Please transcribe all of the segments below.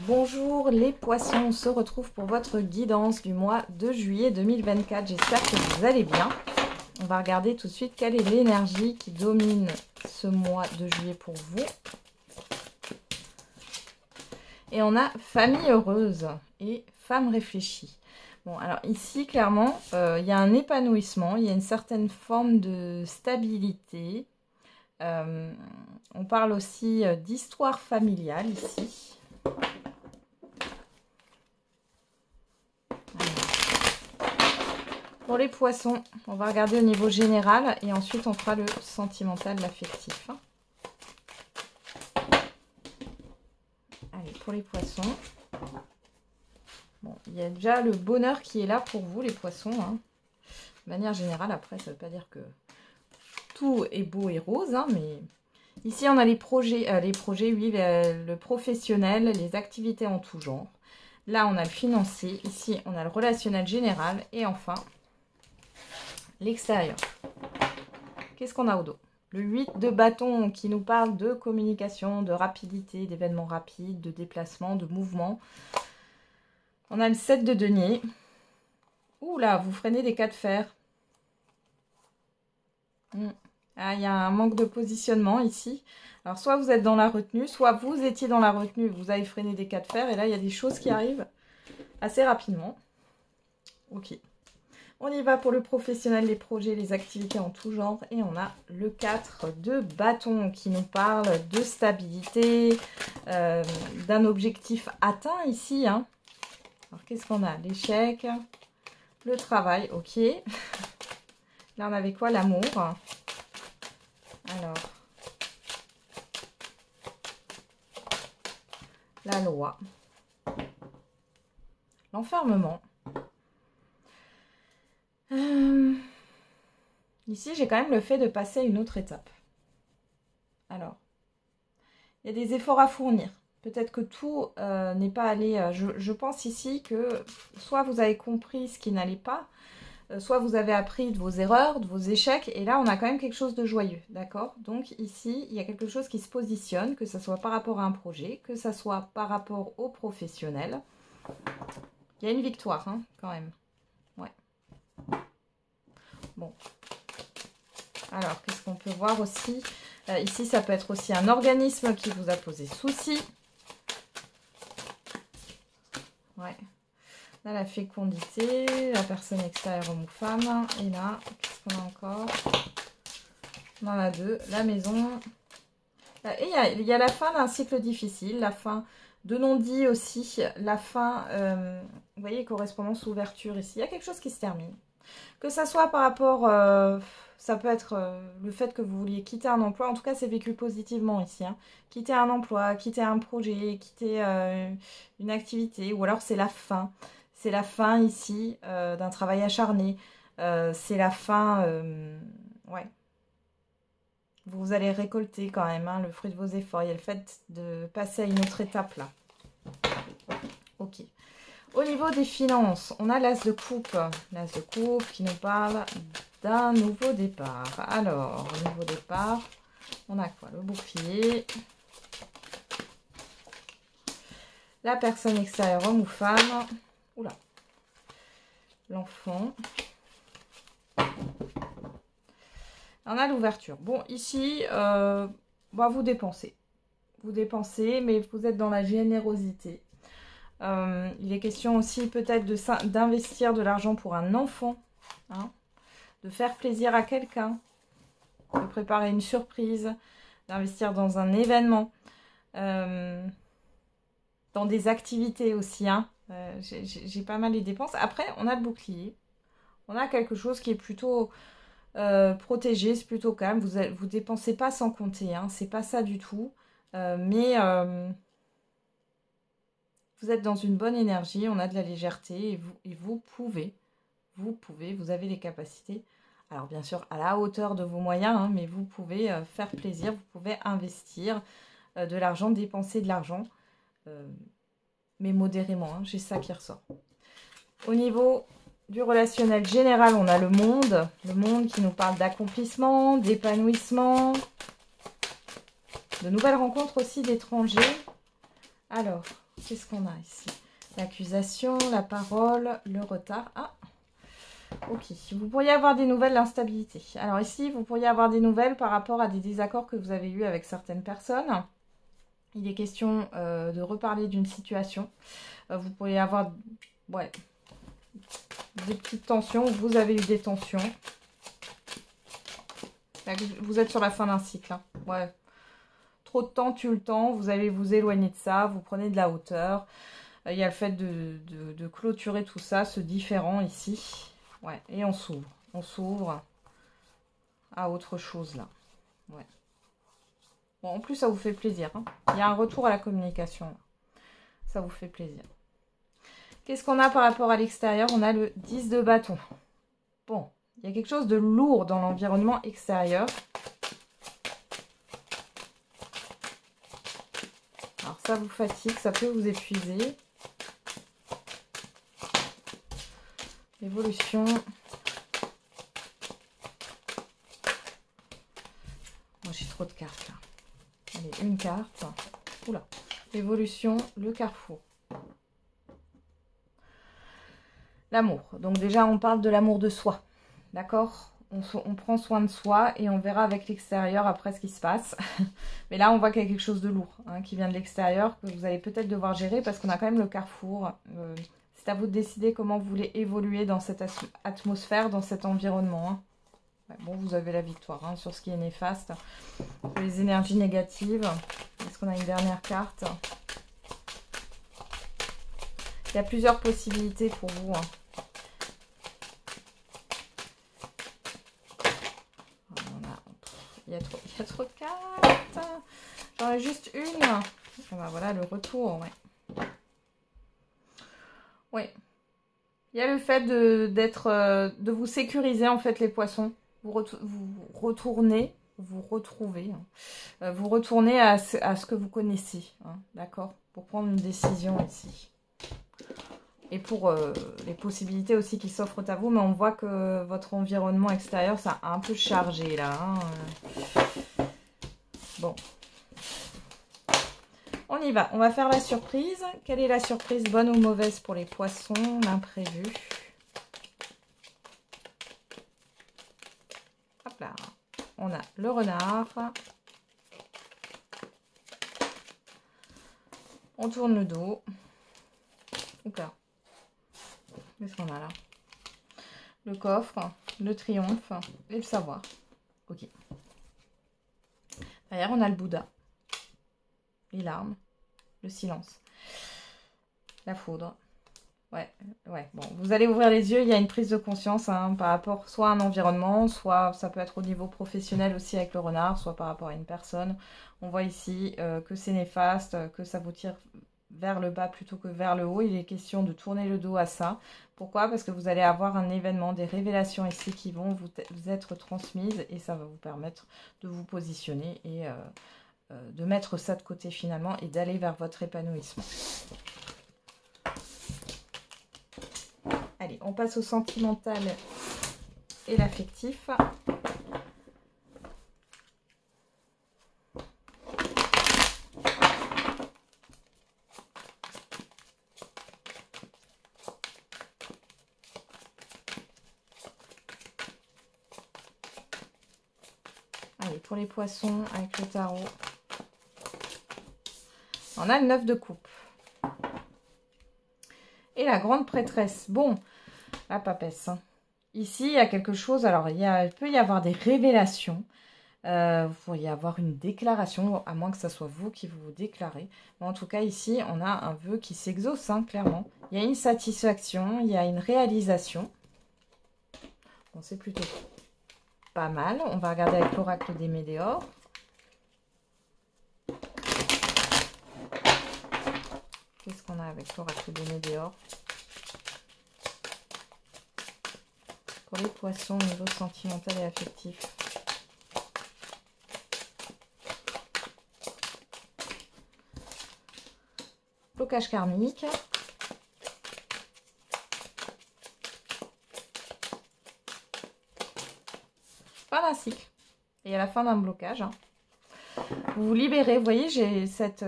Bonjour les poissons, on se retrouve pour votre guidance du mois de juillet 2024. J'espère que vous allez bien. On va regarder tout de suite quelle est l'énergie qui domine ce mois de juillet pour vous. Et on a famille heureuse et femme réfléchie. Bon, alors ici, clairement, il y a un épanouissement, il y a une certaine forme de stabilité. On parle aussi d'histoire familiale ici. Pour les poissons, on va regarder au niveau général et ensuite on fera le sentimental, l'affectif. Allez, pour les poissons. Bon, il y a déjà le bonheur qui est là pour vous, les poissons. De manière générale, après, ça ne veut pas dire que tout est beau et rose, mais ici on a les projets, oui, le professionnel, les activités en tout genre. Là, on a le financier. Ici, on a le relationnel général. Et enfin, l'extérieur. Qu'est-ce qu'on a au dos? Le 8 de bâton qui nous parle de communication, de rapidité, d'événements rapides, de déplacement, de mouvement. On a le 7 de denier. Ouh là, vous freinez des cas de fer. Ah, il y a un manque de positionnement ici. Alors, soit vous êtes dans la retenue, soit vous étiez dans la retenue, vous avez freiné des cas de fer. Et là, il y a des choses qui arrivent assez rapidement. Ok. On y va pour le professionnel, les projets, les activités en tout genre. Et on a le 4 de bâton qui nous parle de stabilité, d'un objectif atteint ici. Alors, qu'est-ce qu'on a? L'échec, le travail, ok. Là, on avait quoi? L'amour. Alors, la loi, l'enfermement. Ici, j'ai quand même le fait de passer à une autre étape. Alors, il y a des efforts à fournir. Peut-être que tout n'est pas allé... je pense ici que soit vous avez compris ce qui n'allait pas, soit vous avez appris de vos erreurs, de vos échecs, et là, on a quand même quelque chose de joyeux, d'accord? Donc ici, il y a quelque chose qui se positionne, que ce soit par rapport à un projet, que ce soit par rapport au professionnel. Il y a une victoire, quand même. Ouais. Bon. Alors, qu'est-ce qu'on peut voir aussi? Ici, ça peut être aussi un organisme qui vous a posé souci. Ouais. Là, la fécondité, la personne extérieure homme ou femme. Et là, qu'est-ce qu'on a encore? On en a deux. La maison. Et il y a la fin d'un cycle difficile, la fin de non-dit aussi, la fin, vous voyez, correspondance ouverture ici. Il y a quelque chose qui se termine. Que ça soit par rapport, ça peut être le fait que vous vouliez quitter un emploi, en tout cas c'est vécu positivement ici. Quitter un emploi, quitter un projet, quitter une activité, ou alors c'est la fin. C'est la fin ici d'un travail acharné. C'est la fin, ouais. Vous allez récolter quand même le fruit de vos efforts. Il y a le fait de passer à une autre étape là. Ok. Au niveau des finances, on a l'as de coupe. L'as de coupe qui nous parle d'un nouveau départ. Alors, au nouveau départ, on a quoi? Le bouclier. La personne extérieure, homme ou femme. Oula. L'enfant. On a l'ouverture. Bon, ici, vous dépensez. Vous dépensez, mais vous êtes dans la générosité. Il est question aussi peut-être d'investir de l'argent pour un enfant. De faire plaisir à quelqu'un. De préparer une surprise. D'investir dans un événement. Dans des activités aussi. J'ai pas mal les dépenses. Après, on a le bouclier. On a quelque chose qui est plutôt... protégé, c'est plutôt calme, vous dépensez pas sans compter, c'est pas ça du tout, mais vous êtes dans une bonne énergie, on a de la légèreté et vous avez les capacités, alors bien sûr à la hauteur de vos moyens, mais vous pouvez faire plaisir, vous pouvez investir de l'argent, dépenser de l'argent, mais modérément, j'ai ça qui ressort. Au niveau du relationnel général, on a le monde qui nous parle d'accomplissement, d'épanouissement, de nouvelles rencontres aussi d'étrangers. Alors, Qu'est-ce qu'on a ici? L'accusation, la parole, le retard. Ah, ok. Vous pourriez avoir des nouvelles, l'instabilité. Alors ici, vous pourriez avoir des nouvelles par rapport à des désaccords que vous avez eus avec certaines personnes. Il est question de reparler d'une situation. Vous pourriez avoir ouais, des petites tensions. Vous avez eu des tensions. Vous êtes sur la fin d'un cycle. Hein. Ouais. Trop de temps tue le temps. Vous allez vous éloigner de ça. Vous prenez de la hauteur. Il y a le fait de clôturer tout ça, ce différent ici. Ouais. Et on s'ouvre. On s'ouvre à autre chose là. Ouais. Bon, en plus, ça vous fait plaisir. Hein. Il y a un retour à la communication. Là. Ça vous fait plaisir. Qu'est-ce qu'on a par rapport à l'extérieur? On a le 10 de bâton. Bon, il y a quelque chose de lourd dans l'environnement extérieur. Alors, ça vous fatigue, ça peut vous épuiser. Évolution. Moi, j'ai trop de cartes là. Allez, une carte. Oula. L'évolution, le carrefour. L'amour. Donc déjà, on parle de l'amour de soi. D'accord? On prend soin de soi et on verra avec l'extérieur après ce qui se passe. Mais là, on voit qu'il y a quelque chose de lourd hein, qui vient de l'extérieur que vous allez peut-être devoir gérer parce qu'on a quand même le carrefour. C'est à vous de décider comment vous voulez évoluer dans cette atmosphère, dans cet environnement. Hein. Ouais, bon, vous avez la victoire hein, sur ce qui est néfaste. Les énergies négatives. Est-ce qu'on a une dernière carte? Il y a plusieurs possibilités pour vous. Hein. Il y a trop de cartes. J'en ai juste une. Ben voilà, le retour, ouais. Oui. Il y a le fait de vous sécuriser, en fait, les poissons. Vous retournez, vous retrouvez. Hein. Vous retournez à ce que vous connaissez. Hein, d'accord? Pour prendre une décision ici. Et pour les possibilités aussi qui s'offrent à vous. Mais on voit que votre environnement extérieur, ça a un peu chargé, là. Hein. Bon. On y va. On va faire la surprise. Quelle est la surprise, bonne ou mauvaise pour les poissons? L'imprévu. Hop là. On a le renard. On tourne le dos. Oups là. Qu'est-ce qu'on a là? Le coffre, le triomphe et le savoir. Ok. Derrière, on a le Bouddha. Les larmes. Le silence. La foudre. Ouais. Bon, vous allez ouvrir les yeux. Il y a une prise de conscience hein, par rapport soit à un environnement, soit ça peut être au niveau professionnel aussi avec le renard, soit par rapport à une personne. On voit ici que c'est néfaste, que ça vous tire vers le bas plutôt que vers le haut. Il est question de tourner le dos à ça. Pourquoi? Parce que vous allez avoir un événement, des révélations ici qui vont vous être transmises et ça va vous permettre de vous positionner et de mettre ça de côté finalement et d'aller vers votre épanouissement. Allez, on passe au sentimental et l'affectif. Allez, pour les poissons avec le tarot. On a le 9 de coupe. Et la grande prêtresse. Bon, la papesse. Hein. Ici, il y a quelque chose. Alors, il peut y avoir des révélations. Vous pourriez avoir une déclaration, à moins que ce soit vous qui vous déclarez. Mais en tout cas, ici, on a un vœu qui s'exauce, hein, clairement. Il y a une satisfaction, il y a une réalisation. Bon, c'est plutôt pas mal. On va regarder avec l'oracle des Médéors. Qu'est-ce qu'on a avec l'oracle des Médéors? Pour les poissons au niveau sentimental et affectif. Blocage karmique. Fin d'un cycle. Et à la fin d'un blocage. Hein. Vous vous libérez. Vous voyez, j'ai cette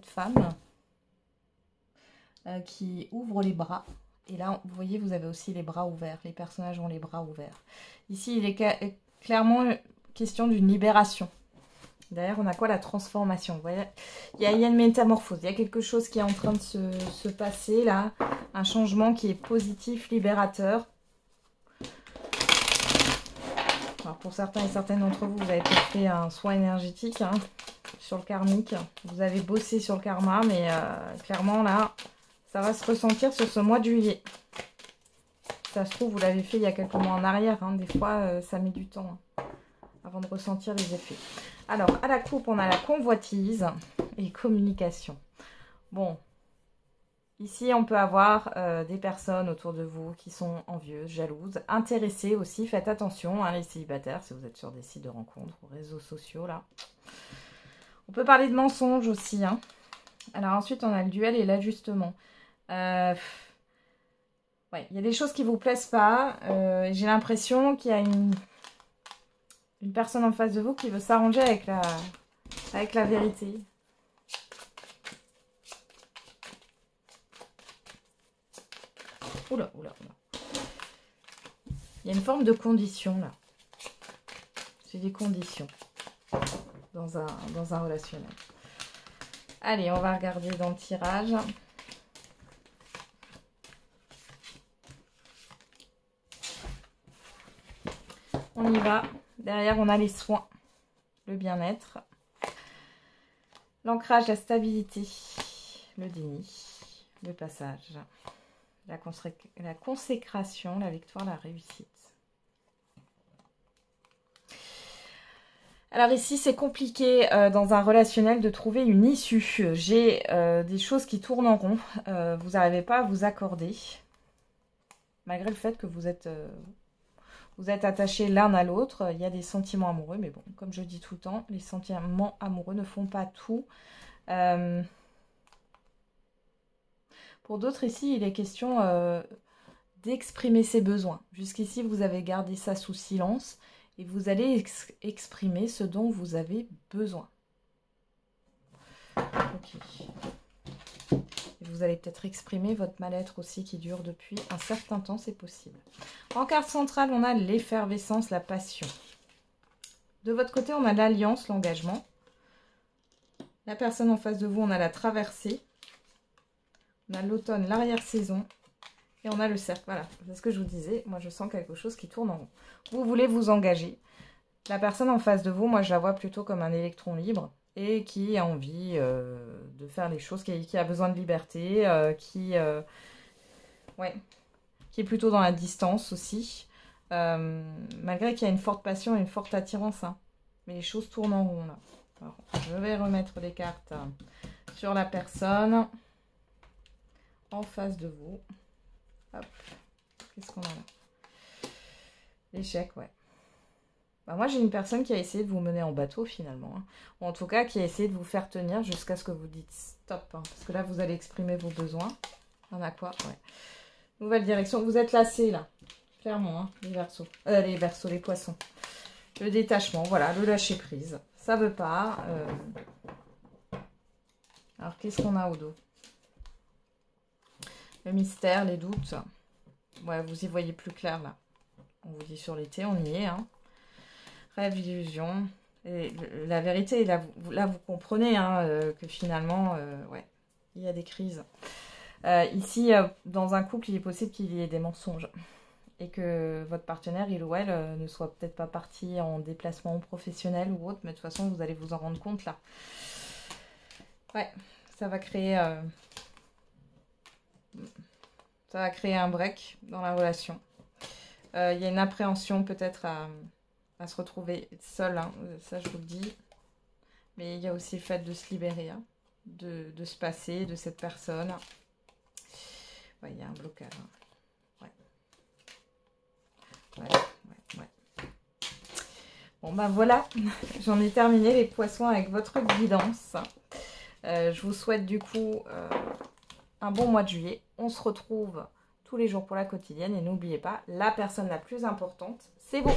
femme qui ouvre les bras. Et là, vous voyez, vous avez aussi les bras ouverts. Les personnages ont les bras ouverts. Ici, il est clairement question d'une libération. D'ailleurs, on a quoi? La transformation. Vous voyez, il y a une métamorphose. Il y a quelque chose qui est en train de se passer là. Un changement qui est positif, libérateur. Alors, pour certains et certaines d'entre vous, vous avez peut-être fait un soin énergétique sur le karmique. Vous avez bossé sur le karma, mais clairement là, ça va se ressentir sur ce mois de juillet. Ça se trouve, vous l'avez fait il y a quelques mois en arrière. Des fois, ça met du temps avant de ressentir les effets. Alors, à la coupe, on a la convoitise et communication. Bon, ici, on peut avoir des personnes autour de vous qui sont envieuses, jalouses, intéressées aussi. Faites attention, les célibataires, si vous êtes sur des sites de rencontres ou réseaux sociaux, là. On peut parler de mensonges aussi. Alors ensuite, on a le duel et l'ajustement. Ouais, il y a des choses qui ne vous plaisent pas. J'ai l'impression qu'il y a une personne en face de vous qui veut s'arranger avec la vérité. Oula, oula, oula. Il y a une forme de condition là. C'est des conditions dans un relationnel. Allez, on va regarder dans le tirage. On y va. Derrière, on a les soins, le bien-être, l'ancrage, la stabilité, le déni, le passage, la consécration, la victoire, la réussite. Alors ici, c'est compliqué dans un relationnel de trouver une issue. J'ai des choses qui tournent en rond. Vous n'arrivez pas à vous accorder, malgré le fait que vous êtes attachés l'un à l'autre. Il y a des sentiments amoureux, mais bon, comme je dis tout le temps, les sentiments amoureux ne font pas tout. Pour d'autres, ici, il est question d'exprimer ses besoins. Jusqu'ici, vous avez gardé ça sous silence et vous allez exprimer ce dont vous avez besoin. Ok. Et vous allez peut-être exprimer votre mal-être aussi qui dure depuis un certain temps, c'est possible. En carte centrale, on a l'effervescence, la passion. De votre côté, on a l'alliance, l'engagement. La personne en face de vous, on a la traversée. On a l'automne, l'arrière-saison. Et on a le cercle. Voilà, c'est ce que je vous disais. Moi, je sens quelque chose qui tourne en rond. Vous voulez vous engager. La personne en face de vous, moi, je la vois plutôt comme un électron libre. Et qui a envie de faire les choses, qui a besoin de liberté, qui est plutôt dans la distance aussi, malgré qu'il y a une forte passion et une forte attirance. Mais les choses tournent en rond là. Alors, je vais remettre les cartes sur la personne en face de vous. Hop, qu'est-ce qu'on a là? L'échec, ouais. Bah moi, j'ai une personne qui a essayé de vous mener en bateau, finalement. Ou en tout cas, qui a essayé de vous faire tenir jusqu'à ce que vous dites stop. Parce que là, vous allez exprimer vos besoins. On a quoi? Ouais. Nouvelle direction. Vous êtes lassés, là. Clairement, les Verseaux. Les Poissons. Le détachement, voilà. Le lâcher-prise. Ça veut pas. Alors, qu'est-ce qu'on a au dos? Le mystère, les doutes. Ouais, vous y voyez plus clair, là. On vous dit sur l'été, on y est, Rêve, illusion. Et la vérité, là, vous comprenez que finalement, ouais, il y a des crises. Ici, dans un couple, il est possible qu'il y ait des mensonges. Et que votre partenaire, il ou elle, ne soit peut-être pas parti en déplacement professionnel ou autre. Mais de toute façon, vous allez vous en rendre compte, là. Ouais, ça va créer... ça va créer un break dans la relation. Il y a une appréhension peut-être à se retrouver seul, ça je vous le dis. Mais il y a aussi le fait de se libérer, de se passer de cette personne. Ouais, il y a un blocage. Ouais. Bon ben voilà, j'en ai terminé les poissons avec votre guidance. Je vous souhaite du coup un bon mois de juillet. On se retrouve tous les jours pour la quotidienne et n'oubliez pas, la personne la plus importante, c'est vous.